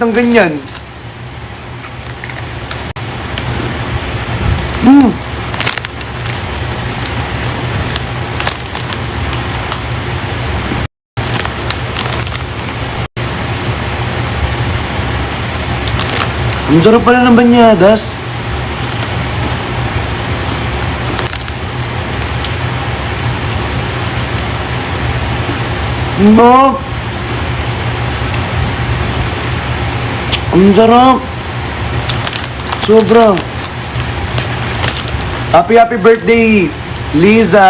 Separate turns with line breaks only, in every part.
ng ganyan. Ang sarap pala ng banyadas. No. Ang sarap. Sobra. Happy birthday, Liza.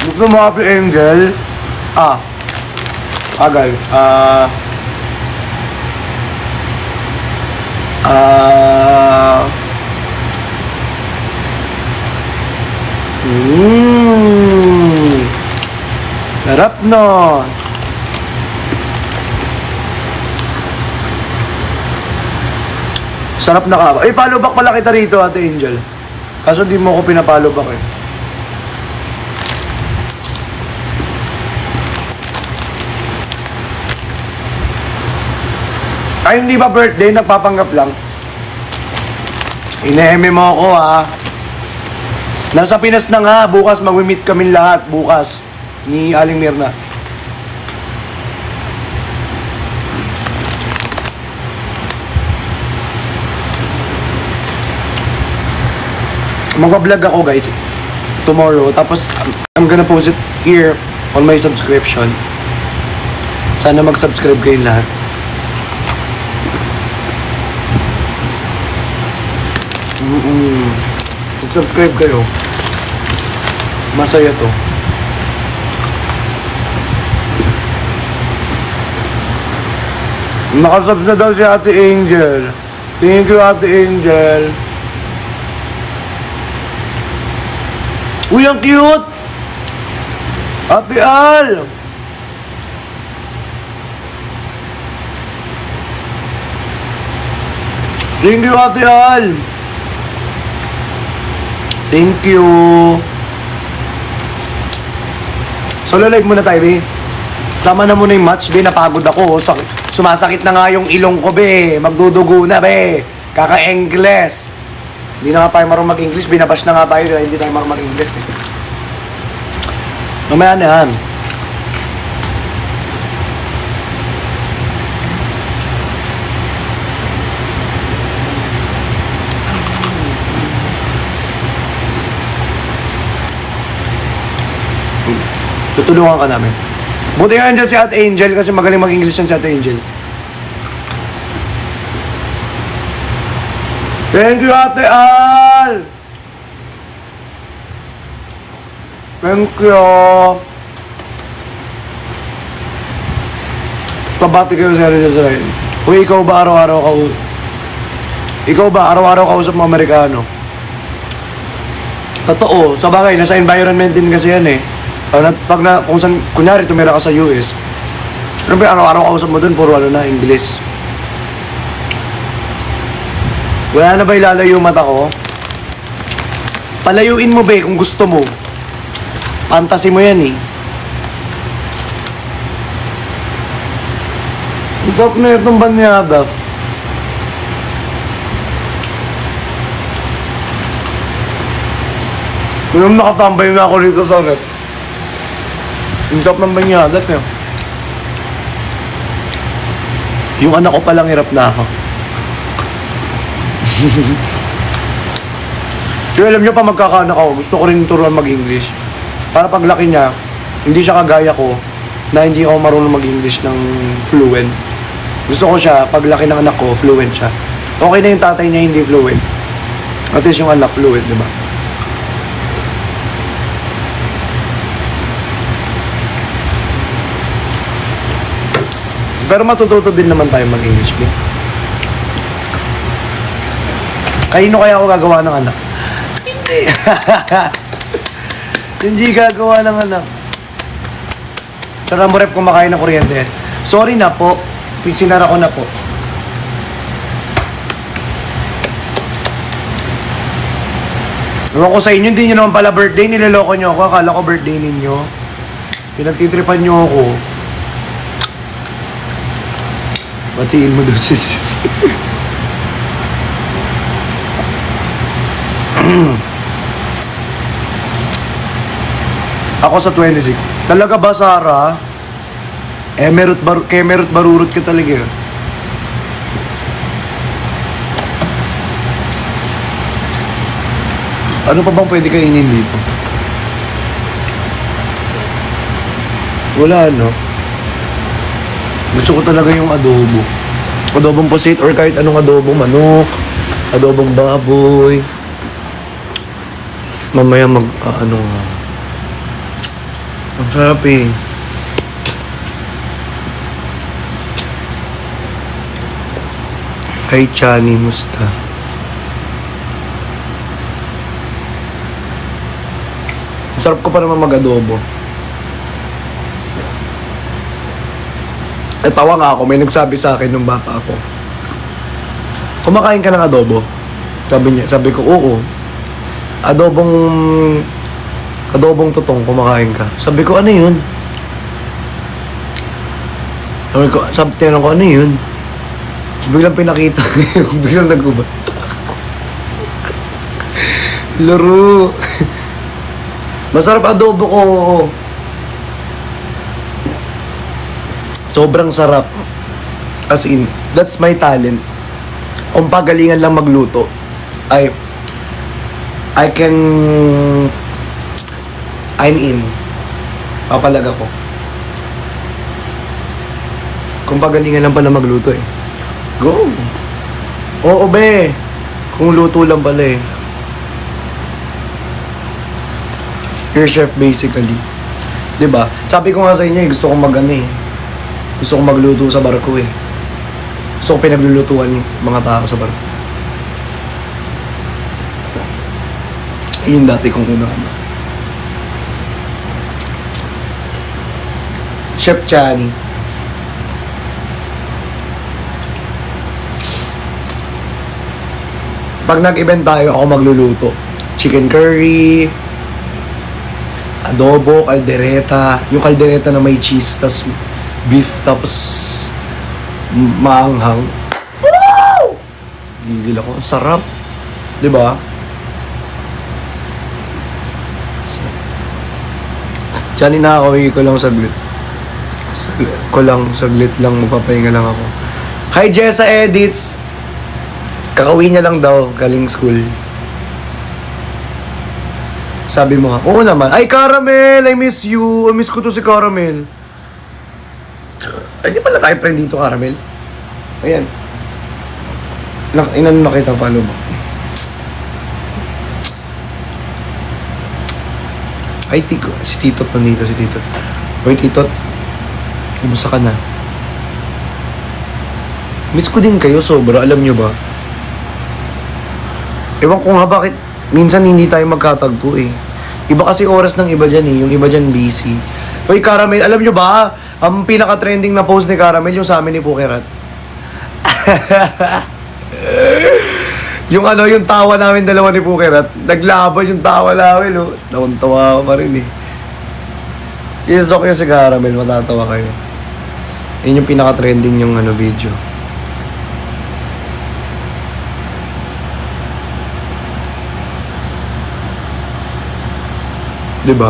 Gusto mo happy angel? Agal. Sarap no. Sarap na ka. Follow back pala kita rito, Ate Angel. Kaso di mo ako pinapollow back eh. Ay, hindi ba birthday? Nagpapanggap lang. Ine-eme mo ako, ha? Nasa Pinas na nga. Bukas mag-meet kami lahat. Bukas. Ni Aling Mirna. Mag-vlog ako, guys. Tomorrow. Tapos, I'm gonna post it here on my subscription. Sana mag-subscribe kayo lahat. Subscribe kayo. Masaya to. Nakasubs na daw si Ate Angel. Thank you, Ate Angel. Uy, ang cute! Ate Al! Thank you, Ate Al! Thank you. Solo live muna tayo, be. Tama na muna yung match, be. Napagod ako. Sumasakit na nga yung ilong ko, be. Magdudugo na, be. Kaka-English. Hindi na nga tayo marunong mag-English. Binabash na nga tayo dahil hindi tayo marunong mag-English. Mamaya na yan. Tutulungan ka namin. Buti nga dyan si Ate Angel kasi magaling mag-English yan si Ate Angel. Thank you, Ate Al! Thank you. Pabati kayo sa rin sa rin. Uy, ikaw ba araw-araw kausap mo Amerikano? Totoo. Sa bagay, nasa environment din kasi yan eh. Kung saan, kunyari tumira ka sa US, siyempre araw-araw kausap mo dun, puro English. Wala na ba ilalayo mata ko? Palayuin mo ba kung gusto mo. Fantasy mo yan eh. Ang top na itong banyadas. Kung nakatambay na ako dito sa rep. Ang top ng banyadas eh. Yung anak ko palang hirap na ako. Kaya alam nyo pa magkakaanak ako, gusto ko rin turuan mag-English. Para paglaki niya, hindi siya kagaya ko na hindi ako marunong mag-English ng fluent. Gusto ko siya, paglaki ng anak ko, fluent siya. Okay na yung tatay niya hindi fluent. At least yung anak fluent, di ba? Pero matututo din naman tayo mag-English, ba? Kanino kaya ako gagawa ng anak? Hindi. Hindi gagawa ng anak. Sarang mo rep kumakain ng kuryente. Sorry na po. Sinara ko na po. Ewan ko sa inyo, hindi nyo naman pala birthday. Niloloko nyo ako. Akala ko birthday ninyo. Pinagtitripan nyo ako. Batiin mo doon si... Ako sa 26. Talaga ba, Sarah? Kay Merut Barurot ka talaga. Ano pa bang pwede kainin dito? Wala, no? Gusto ko talaga yung adobo. Adobong pusit or kahit anong adobo, manok, adobong baboy. Mamaya ano nga. Ang sarap eh. Kay Chani, musta? Sarap ko pa naman mag-adobo. Tawa nga ako, may nagsabi sa akin nung bata ako. Kumakain ka ng adobo? Sabi ko, oo. Adobong tutong kumakain ka. Sabi ko, ano yun? Tinanong ko, ano yun? So, biglang pinakita. Biglang nagubat. Laro. Masarap adobo ko. Sobrang sarap. As in, that's my talent. Kung pagalingan lang magluto, I'm in. Papalag ako. Kung pagalingan lang pala magluto eh. Go! Oo be! Kung luto lang pala eh. You're chef basically. 'Di ba? Sabi ko nga sa inyo, gusto kong gusto kong magluto sa barko eh. Gusto kong pinaglulutuan yung mga tao sa barko. Yun dati kong unang Chef Chani. Pag nag-event tayo, ako magluluto. Chicken curry, adobo, kaldereta. Yung kaldereta na may cheese, tas beef, tapos maanghang. Wow! Gigil ako. Sarap. Diba? Chani, nakakawin ko lang saglit. Saglit lang, magpapahinga lang ako. Hi, Jessa Edits! Kakawin niya lang daw, galing school. Sabi mo nga, oo naman. Ay, Caramel! I miss you! I miss ko to si Caramel. Ay, di pala tayo friend dito, Caramel. Ayan. Inan nakita, follow mo. Ay, si Titot nandito, si Titot. Hoy, Titot. Kumusta ka na? Miss ko din kayo, sobra. Alam nyo ba? Ewan ko nga bakit minsan hindi tayo magkatagpo eh. Iba kasi oras ng iba dyan eh. Yung iba dyan busy. Hoy, Caramel, alam nyo ba? Ang pinaka-trending na post ni Caramel, yung sa amin ni Pukerat. Yung yung tawa namin dalawa ni Pukerat. Naglaban yung tawa namin, oh. Tawa pa rin eh. I-stalk yung si Caramel, matatawa kayo. Yun yung pinaka-trending yung video. Diba?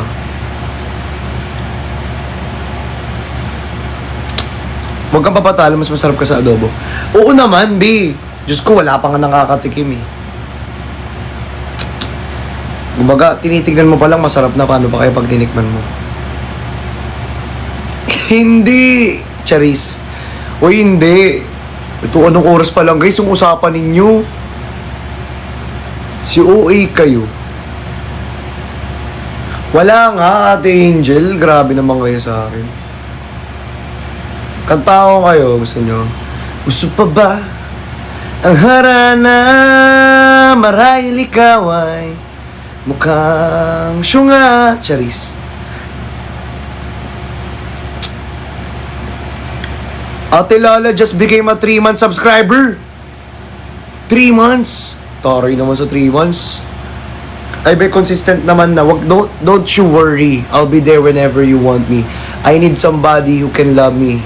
Huwag kang papatalo, mas masarap ka sa adobo. Oo naman, B. Diyos ko, wala pa nga nakakatikim eh. Kumbaga, tinitignan mo pa lang masarap na, paano pa kaya pag tinikman mo? Hindi! Charis. O hindi. Ito, anong oras pa lang guys, yung usapan ninyo. Si OA kayo. Wala nga, Ate Angel. Grabe naman kayo sa akin. Kanta ko kayo, gusto nyo? Gusto pa ba ang harana? Marahil ikaw ay mukhang syunga. Charis. Ate Lala just became a 3-month subscriber. 3 months? Taray naman sa 3 months. Ay, be consistent naman na. Don't you worry. I'll be there whenever you want me. I need somebody who can love me.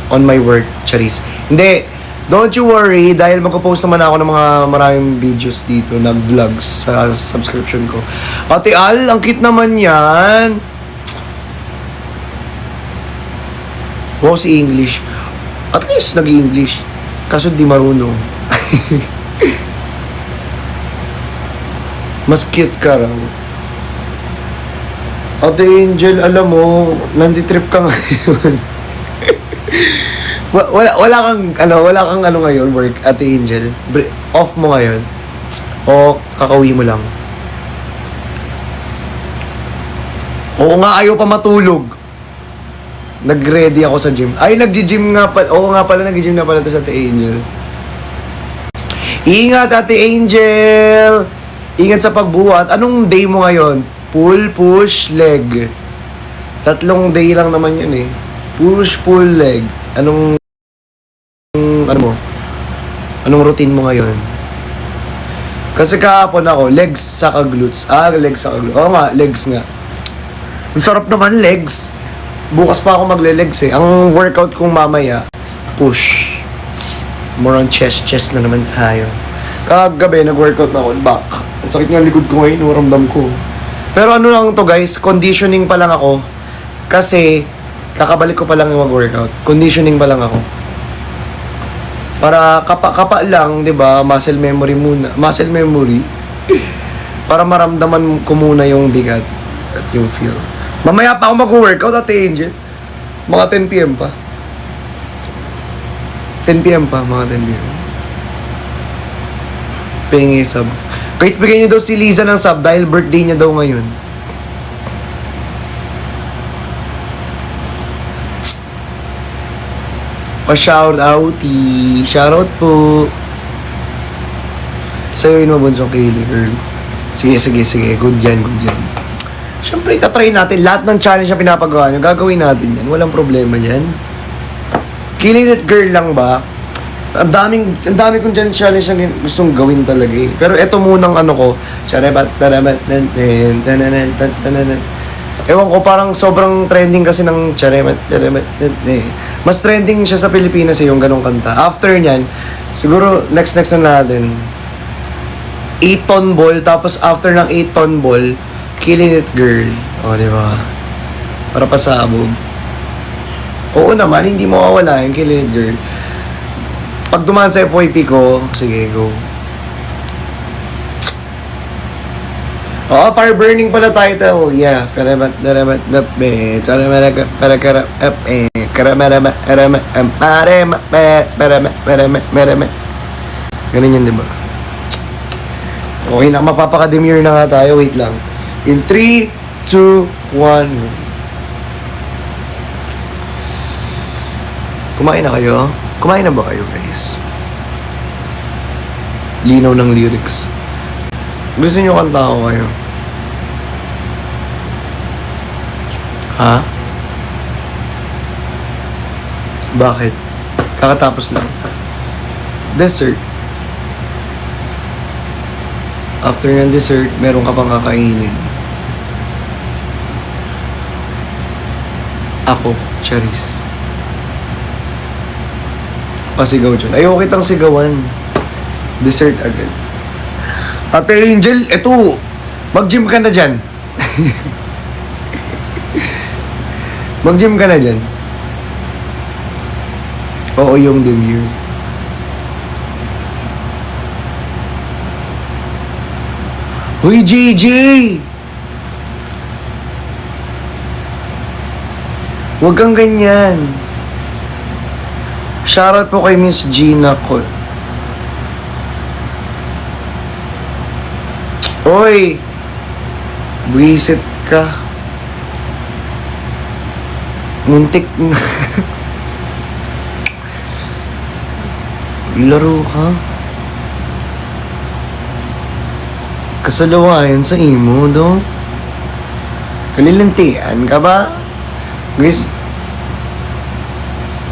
on my work, Charis. Hindi, don't you worry, dahil magpo-post naman ako ng mga maraming videos dito, nag-vlogs sa subscription ko. Ate Al, ang cute naman yan. Wow, si English. At least nag-English. Kaso di marunong. Mas cute ka raw. Ate Angel, alam mo, nanditrip ka ngayon. wala kang ano ngayon, work, Ate Angel. Off mo ngayon. O kakauwi mo lang. Oo nga, ayaw pa matulog. Nag-ready ako sa gym. Ay, nag-gym nga pala. Oo nga pala, nag-gym na pala to sa Ate Angel. Ingat, Ate Angel! Ingat sa pagbuhat. Anong day mo ngayon? Pull, push, leg. 3 day lang naman yun eh. Push, pull, leg. Ano mo? Anong routine mo ngayon? Kasi kahapon ako, legs saka glutes. Legs saka glutes. Oo nga, legs nga. Ang sarap naman, legs. Bukas pa ako magle-legs eh. Ang workout kong mamaya, push. More on chest na naman tayo. Kagabi, nag-workout na ako, back. Ang sakit nga likod ko ngayon, ramdam ko. Pero ano lang to guys, conditioning pa lang ako. Kasi, kakabalik ko pa lang yung mag-workout. Conditioning pa lang ako. Para kapa lang, di ba? Muscle memory muna. Muscle memory. Para maramdaman ko muna yung bigat at yung feel. Mamaya pa ako mag-workout, Ate Angel. Mga 10 PM pa. 10 PM pa, mga 10 PM. Pengi sub. Kahit bigyan niyo daw si Liza ng sub dahil birthday niya daw ngayon. Pa-shoutout-outie. Shoutout po. Sa'yo yun mabunsong Kaylee, girl. Sige. Good yan. Siyempre, itatry natin. Lahat ng challenge na pinapagawa nyo, gagawin natin yan. Walang problema yan. Killing it girl lang ba? Ang dami kong dyan challenge na gustong gawin talaga eh. Pero eto munang ano ko. Ewan ko, parang sobrang trending kasi ng mas trending siya sa Pilipinas eh, yung ganong kanta. After nyan, siguro next na natin 8-ton ball, tapos after ng 8-ton ball, Killing It Girl. O, di ba? Para pasabog. Oo naman, hindi mo mawawala yung Killing It Girl. Pag dumaan sa FYP ko, sige, go. Oo, Fire Burning pala title. Yeah. Ganun yan, di ba? Okay na, mapapakademure na nga tayo. Wait lang. In 3, 2, 1. Kumain na kayo? Kumain na ba kayo, guys? Linaw ng lyrics. Gusto nyo kanta ko kayo? Ha? Bakit? Kakatapos lang. Dessert. After ng dessert, meron ka pang kakainin. Ako, Charis. Pasigaw dyan. Ayoko kitang sigawan. Dessert agad. Ate Angel, eto. Mag-gym ka na dyan. Mag-gym ka na dyan. Oo, yung demure. Uy, JJ! Huwag kang ganyan. Shoutout po kay Miss Gina ko. Hoy! Buisit ka. Muntik na. Laro ka. Kasalawayan sa imo, do. Kalilantian ka ba? Guys,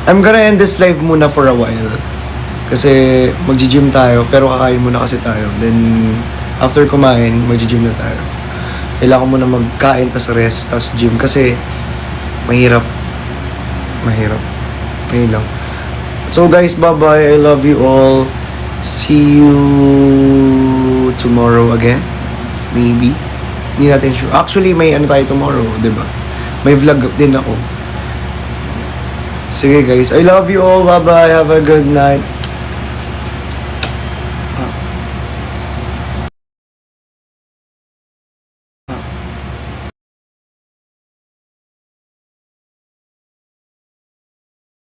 I'm gonna end this live muna for a while. Kasi magji-gym tayo, pero kakain muna kasi tayo. Then, after kumain, magji-gym na tayo. Kailangan mo na magkain, tas rest, tas gym. Kasi, mahirap. Ayun lang. So guys, bye-bye. I love you all. See you tomorrow again. Maybe. Hindi natin sure. Actually, may ano tayo tomorrow, di ba? May vlog din ako. Sige guys, I love you all. Bye-bye. Have a good night.